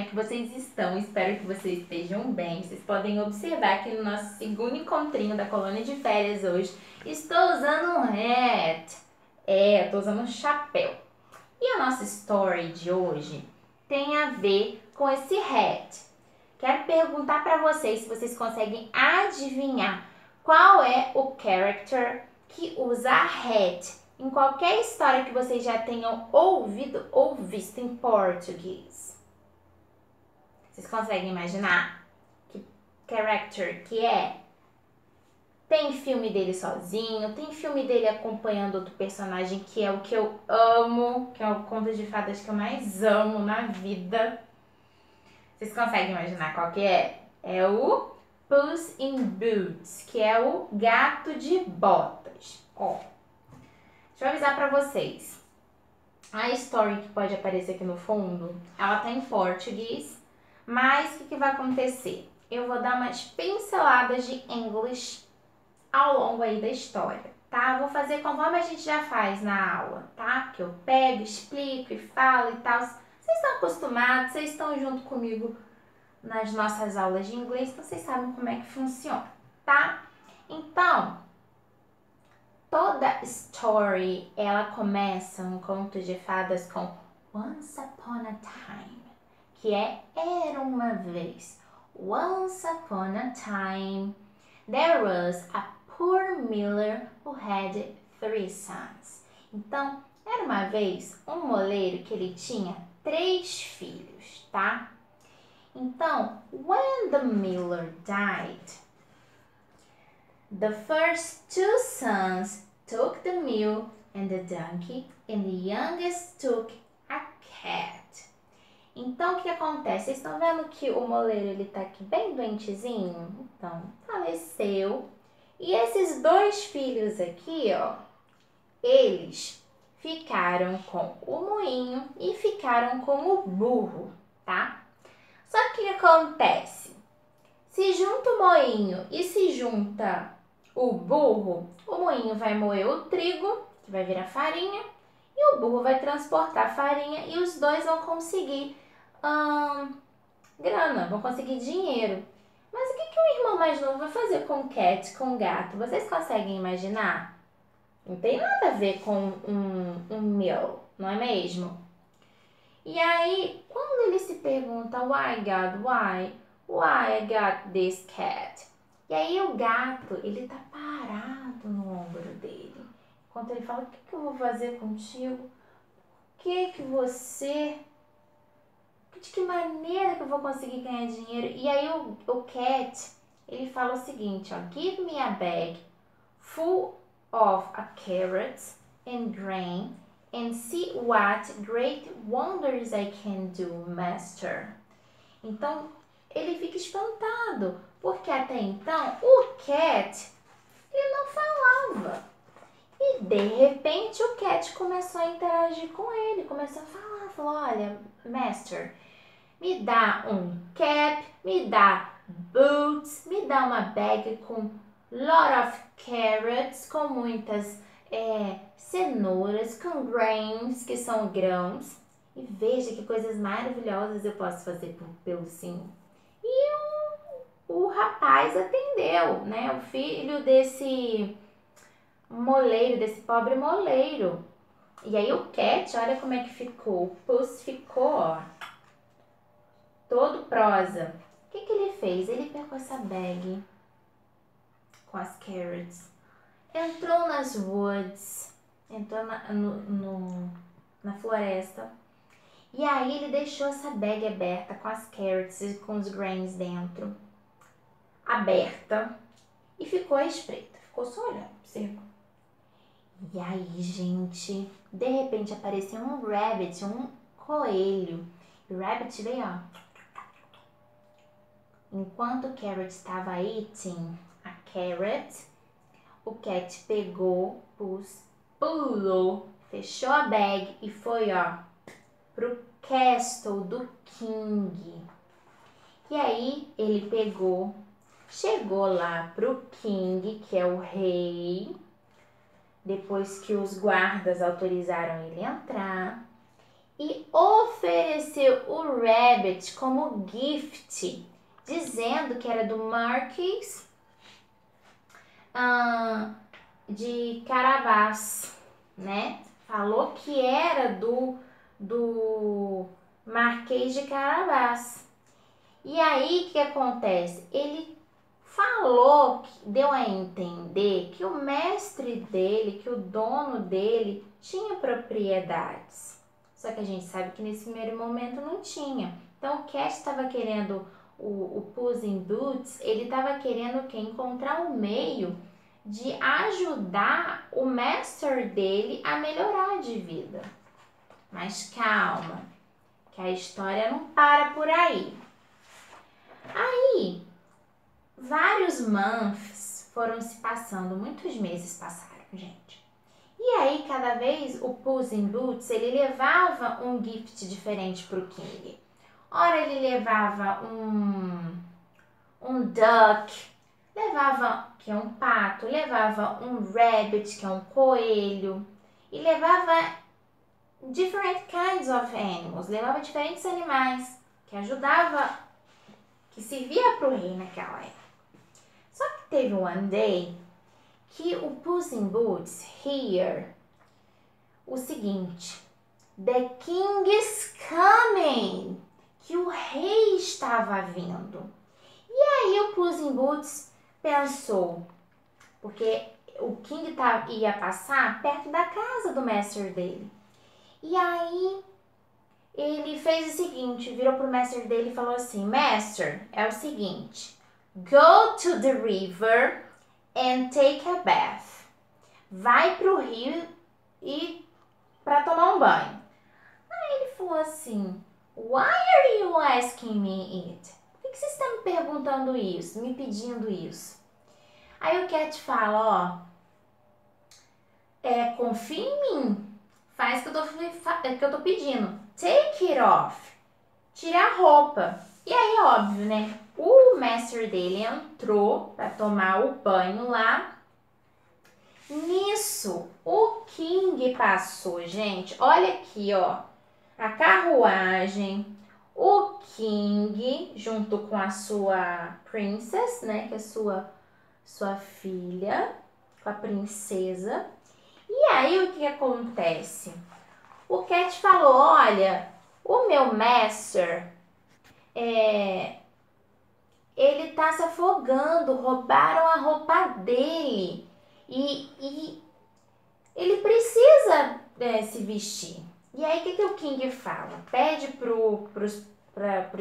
é que vocês estão? Espero que vocês estejam bem. Vocês podem observar que no nosso segundo encontrinho da colônia de férias hoje, estou usando um hat. Eu estou usando um chapéu. E a nossa story de hoje tem a ver com esse hat. Quero perguntar para vocês se vocês conseguem adivinhar qual é o character que usa a hat em qualquer história que vocês já tenham ouvido ou visto em português. Vocês conseguem imaginar que character que é? Tem filme dele sozinho, tem filme dele acompanhando outro personagem que é o que eu amo, que é o conto de fadas que eu mais amo na vida. Vocês conseguem imaginar qual que é? É o Puss in Boots, que é o gato de botas. Ó, deixa eu avisar pra vocês. A story que pode aparecer aqui no fundo, ela tá em português, mas o que vai acontecer? Eu vou dar umas pinceladas de English ao longo aí da história, tá? Vou fazer conforme a gente já faz na aula, tá? Que eu pego, explico e falo e tal. Vocês estão acostumados, vocês estão junto comigo nas nossas aulas de inglês, então vocês sabem como é que funciona, tá? Então, toda story, ela começa um conto de fadas com Once Upon a Time, que é Era uma vez. Once upon a time, there was a poor miller who had 3 sons. Então, era uma vez um moleiro que ele tinha 3 filhos, tá? Então, when the miller died, the first 2 sons took the mule and the donkey, and the youngest took a cat. Então, o que acontece? Vocês estão vendo que o moleiro, ele tá aqui bem doentezinho? Então, faleceu. E esses 2 filhos aqui, ó, eles ficaram com o moinho e ficaram com o burro, tá? Só que o que acontece? Se junta o moinho e se junta o burro, o moinho vai moer o trigo, que vai virar farinha, e o burro vai transportar a farinha e os dois vão conseguir grana, vão conseguir dinheiro. Mas o que o irmão mais novo vai fazer com o cat, com o gato? Vocês conseguem imaginar? Não tem nada a ver com um mill, não é mesmo? E aí, quando ele se pergunta, why God, why I got this cat? E aí o gato, ele tá parado no ombro dele. Enquanto ele fala, o que eu vou fazer contigo? De que maneira que eu vou conseguir ganhar dinheiro? E aí o cat, ele fala o seguinte, ó, give me a bag full of carrots and grain and see what great wonders I can do, master. Então, ele fica espantado, porque até então o cat, ele não falava. E de repente o cat começou a interagir com ele, começou a falar, falou, olha, master, me dá um cap, me dá boots, me dá uma bag com lot of carrots, com muitas cenouras, com grains, que são grãos. E veja que coisas maravilhosas eu posso fazer pelo sim. E o rapaz atendeu, né? O filho desse moleiro, desse pobre moleiro. E aí o cat, olha como é que ficou. O Puss ficou, ó, todo prosa. O que ele fez? Ele pegou essa bag com as carrots, entrou nas woods, entrou na floresta, e aí ele deixou essa bag aberta com as carrots e com os grains dentro, aberta, e ficou à espreita, ficou só olhando, observando. E aí, gente, de repente apareceu um rabbit, um coelho, e o rabbit veio, ó. Enquanto o carrot estava eating a carrot, o cat pegou, pulou, fechou a bag e foi, ó, pro castle do king. E aí ele pegou, chegou lá pro king, que é o rei, depois que os guardas autorizaram ele entrar, e ofereceu o Rabbit como gift, dizendo que era do Marquês de Carabás, né? Falou que era do Marquês de Carabás. E aí, o que acontece? Ele falou, deu a entender que o mestre dele, que o dono dele, tinha propriedades. Só que a gente sabe que nesse primeiro momento não tinha. Então, o Cat estava querendo, o Puss in Boots, ele estava querendo encontrar um meio de ajudar o mestre dele a melhorar de vida. Mas calma, que a história não para por aí. Aí, vários months foram se passando, muitos meses passaram, gente. E aí, cada vez o Puss in Boots, ele levava um gift diferente pro King. Ora, ele levava um duck, levava, que é um pato, levava um rabbit, que é um coelho, e levava different kinds of animals, levava diferentes animais, que ajudava, que servia pro rei naquela época. Só que teve one day que o Puss in Boots hear o seguinte: The king is coming! Que o rei estava vindo. E aí o Puss in Boots pensou, porque o King ia passar perto da casa do mestre dele. E aí ele fez o seguinte, virou pro mestre dele e falou assim: Master, é o seguinte, go to the river and take a bath. Vai pro rio e para tomar um banho. Aí ele falou assim: Why are you asking me it? Por que você está me perguntando isso, me pedindo isso? Aí o Cat fala, confia em mim, faz o que eu tô pedindo. Take it off, tira a roupa. E aí, óbvio, né? O mestre dele entrou para tomar o banho lá. Nisso, o King passou, gente. Olha aqui, ó. A carruagem, o King, junto com a sua princess, né? Que é sua filha, com a princesa. E aí, o que acontece? O Cat falou, olha, o meu master, ele tá se afogando, roubaram a roupa dele. E ele precisa se vestir. E aí, o que o King fala? Pede pros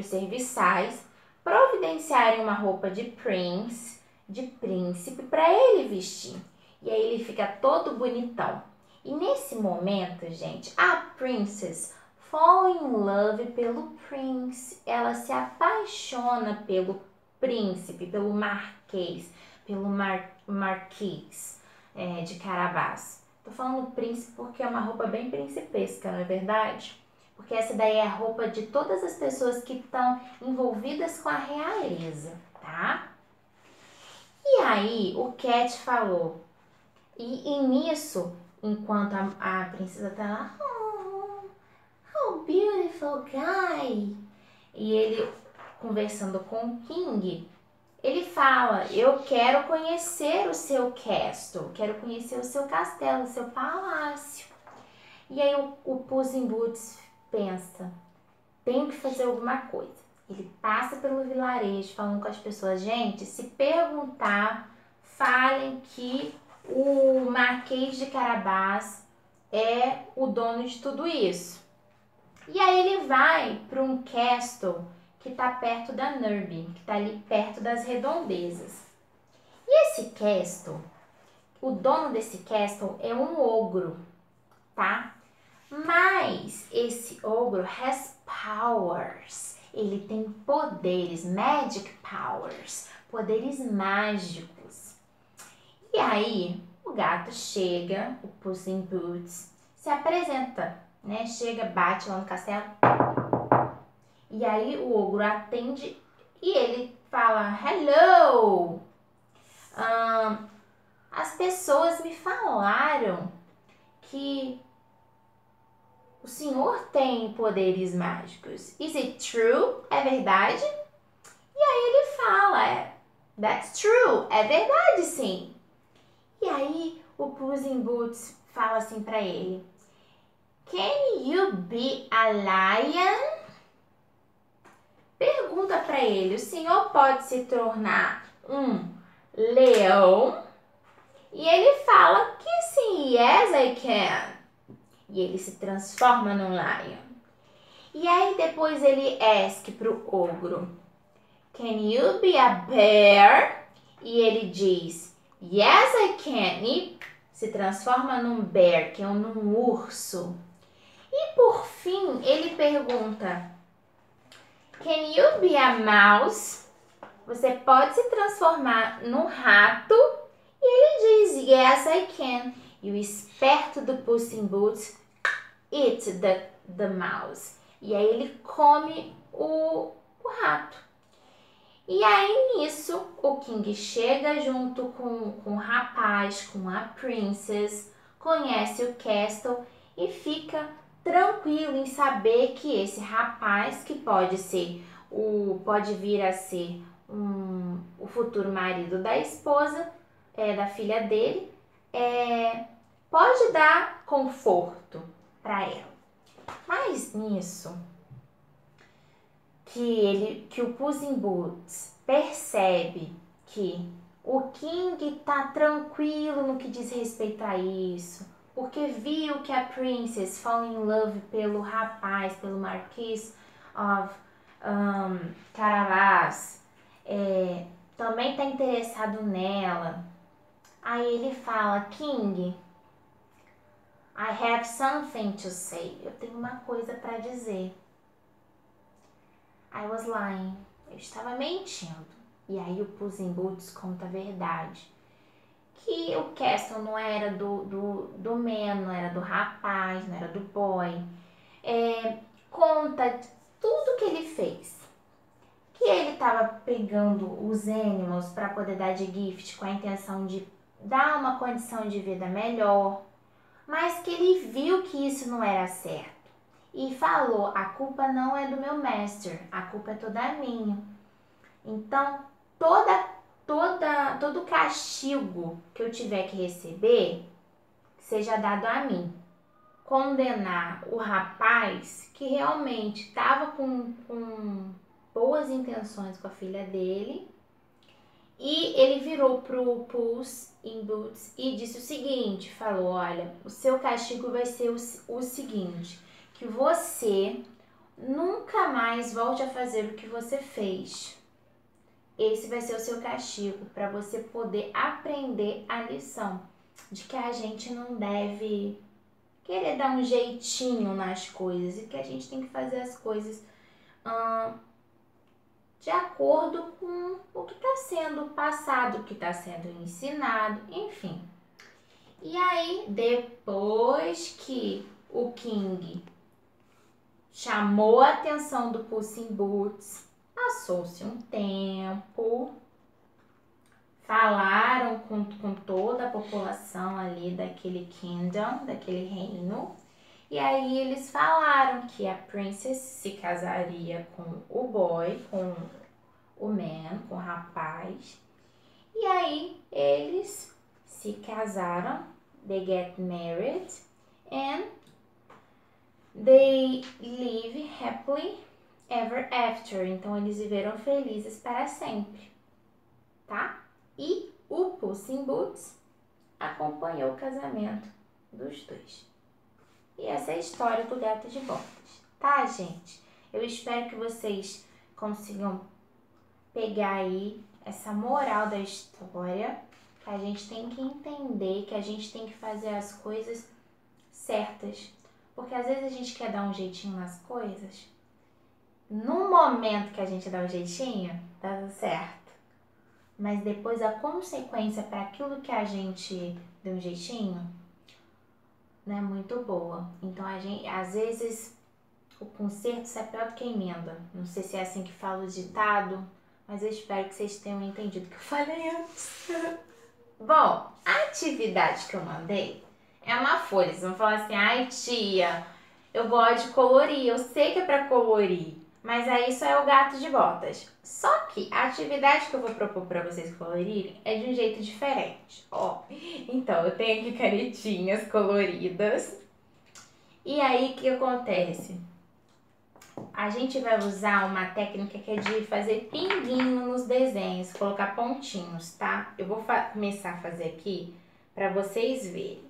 serviçais providenciarem uma roupa de príncipe, para ele vestir. E aí ele fica todo bonitão. E nesse momento, gente, a princess fall in love pelo prince. Ela se apaixona pelo príncipe, pelo marquês, pelo marquês de Carabás. Tô falando príncipe porque é uma roupa bem principesca, não é verdade? Porque essa daí é a roupa de todas as pessoas que estão envolvidas com a realeza, tá? E aí o Cat falou, e nisso, enquanto a princesa tá lá, oh, beautiful guy, e ele conversando com o King, ele fala, eu quero conhecer o seu castle, quero conhecer o seu castelo, o seu palácio. E aí o Puss in Boots pensa, tenho que fazer alguma coisa. Ele passa pelo vilarejo falando com as pessoas, gente, se perguntar, falem que o Marquês de Carabás é o dono de tudo isso. E aí ele vai para um castle que está perto da Nurby, que está ali perto das redondezas. E esse castle, o dono desse castle é um ogro, tá? Mas esse ogro has powers. Ele tem poderes, magic powers, poderes mágicos. E aí, o gato chega, o Puss in Boots, se apresenta, né? Chega, bate lá no castelo. E aí o ogro atende e ele fala, hello! As pessoas me falaram que o senhor tem poderes mágicos. Is it true? É verdade? E aí ele fala, that's true, é verdade sim. E aí o Puss in Boots fala assim pra ele, can you be a lion? Pergunta pra ele, o senhor pode se tornar um leão? E ele fala que sim, yes I can. E ele se transforma num lion. E aí depois ele ask pro ogro, can you be a bear? E ele diz, yes I can. E se transforma num bear, que é num urso. E por fim ele pergunta, can you be a mouse? Você pode se transformar num rato? E ele diz, yes I can. E o esperto do Puss in Boots eat the mouse. E aí ele come o rato. E aí nisso o King chega junto com o rapaz, com a princess, conhece o Castle e fica tranquilo em saber que esse rapaz, que pode vir a ser o futuro marido da esposa, da filha dele, pode dar conforto para ela. Mas nisso que o Puss in Boots percebe que o King tá tranquilo no que diz respeito a isso, porque viu que a Princess fall in love pelo rapaz, pelo Marquis of Carabas, também tá interessado nela. Aí ele fala, King, I have something to say. Eu tenho uma coisa para dizer. I was lying. Eu estava mentindo. E aí o Puss in Boots conta a verdade. Que o Castle não era do man, não era do rapaz, não era do boy. Conta tudo que ele fez. Que ele estava pegando os animals para poder dar de gift com a intenção de dar uma condição de vida melhor. Mas que ele viu que isso não era certo. E falou, a culpa não é do meu master, a culpa é toda minha. Então, todo castigo que eu tiver que receber, seja dado a mim. Condenar o rapaz que realmente estava com boas intenções com a filha dele, e ele virou pro Puss in Boots e disse o seguinte, falou, olha, o seu castigo vai ser o seguinte, que você nunca mais volte a fazer o que você fez. Esse vai ser o seu castigo, para você poder aprender a lição de que a gente não deve querer dar um jeitinho nas coisas e que a gente tem que fazer as coisas de acordo com o que está sendo passado, o que está sendo ensinado, enfim. E aí, depois que o King chamou a atenção do Puss in Boots, passou-se um tempo, falaram com toda a população ali daquele kingdom, daquele reino, e aí eles falaram que a princess se casaria com o boy, com o man, com o rapaz, e aí eles se casaram, they get married, and they live happily ever after. Então eles viveram felizes para sempre, tá? E o Puss in Boots acompanhou o casamento dos dois. E essa é a história do Gato de Botas, tá, gente? Eu espero que vocês consigam pegar aí essa moral da história, que a gente tem que entender, que a gente tem que fazer as coisas certas. Porque às vezes a gente quer dar um jeitinho nas coisas, no momento que a gente dá um jeitinho, tá tudo certo. Mas depois a consequência para aquilo que a gente deu um jeitinho não é muito boa. Então a gente, às vezes, o conserto sai pior do que a emenda. Não sei se é assim que fala o ditado, mas eu espero que vocês tenham entendido o que eu falei antes. Bom, a atividade que eu mandei é uma folha. Vocês vão falar assim, ai tia, Eu gosto de colorir, eu sei que é pra colorir, mas aí só é o gato de botas. Só que a atividade que eu vou propor pra vocês colorirem é de um jeito diferente, ó. Então, eu tenho aqui canetinhas coloridas. E aí, o que acontece? A gente vai usar uma técnica que é de fazer pinguinho nos desenhos, colocar pontinhos, tá? Eu vou começar a fazer aqui pra vocês verem.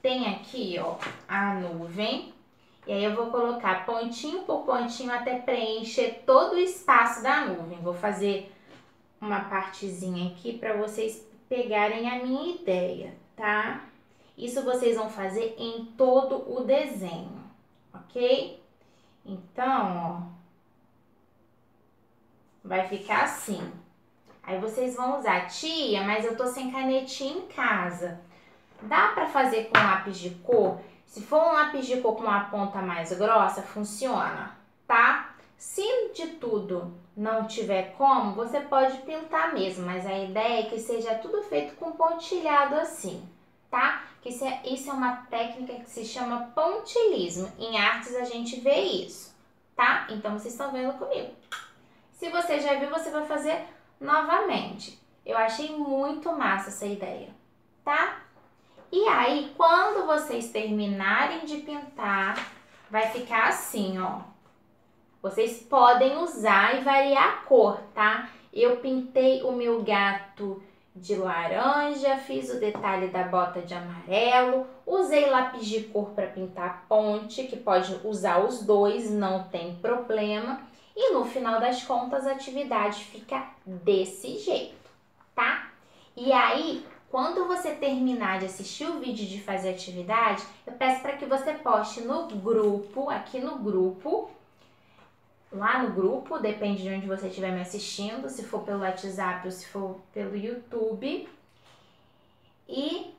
Tem aqui, ó, a nuvem. E aí eu vou colocar pontinho por pontinho até preencher todo o espaço da nuvem. Vou fazer uma partezinha aqui para vocês pegarem a minha ideia, tá? Isso vocês vão fazer em todo o desenho, ok? Então, ó, vai ficar assim. Aí vocês vão usar, tia, mas eu tô sem canetinha em casa. Dá para fazer com lápis de cor? Se for um lápis de cor com uma ponta mais grossa, funciona, tá? Se de tudo não tiver como, você pode pintar mesmo, mas a ideia é que seja tudo feito com pontilhado assim, tá? Que isso é uma técnica que se chama pontilhismo. Em artes a gente vê isso, tá? Então vocês estão vendo comigo. Se você já viu, você vai fazer novamente. Eu achei muito massa essa ideia, tá? E aí, quando vocês terminarem de pintar, vai ficar assim, ó. Vocês podem usar e variar a cor, tá? Eu pintei o meu gato de laranja, fiz o detalhe da bota de amarelo, usei lápis de cor para pintar a ponte, que pode usar os dois, não tem problema. E no final das contas, a atividade fica desse jeito, tá? E aí, quando você terminar de assistir o vídeo de fazer atividade, eu peço para que você poste no grupo, aqui no grupo, lá no grupo, depende de onde você estiver me assistindo, se for pelo WhatsApp ou se for pelo YouTube. E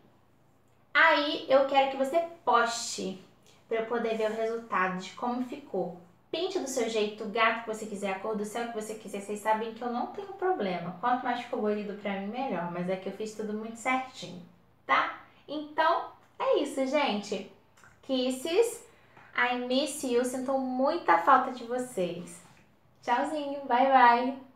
aí eu quero que você poste para eu poder ver o resultado de como ficou. Pinte do seu jeito, o gato que você quiser, a cor do céu que você quiser. Vocês sabem que eu não tenho problema. Quanto mais colorido pra mim, melhor. Mas é que eu fiz tudo muito certinho, tá? Então, é isso, gente. Kisses. I miss you. Sinto muita falta de vocês. Tchauzinho. Bye, bye.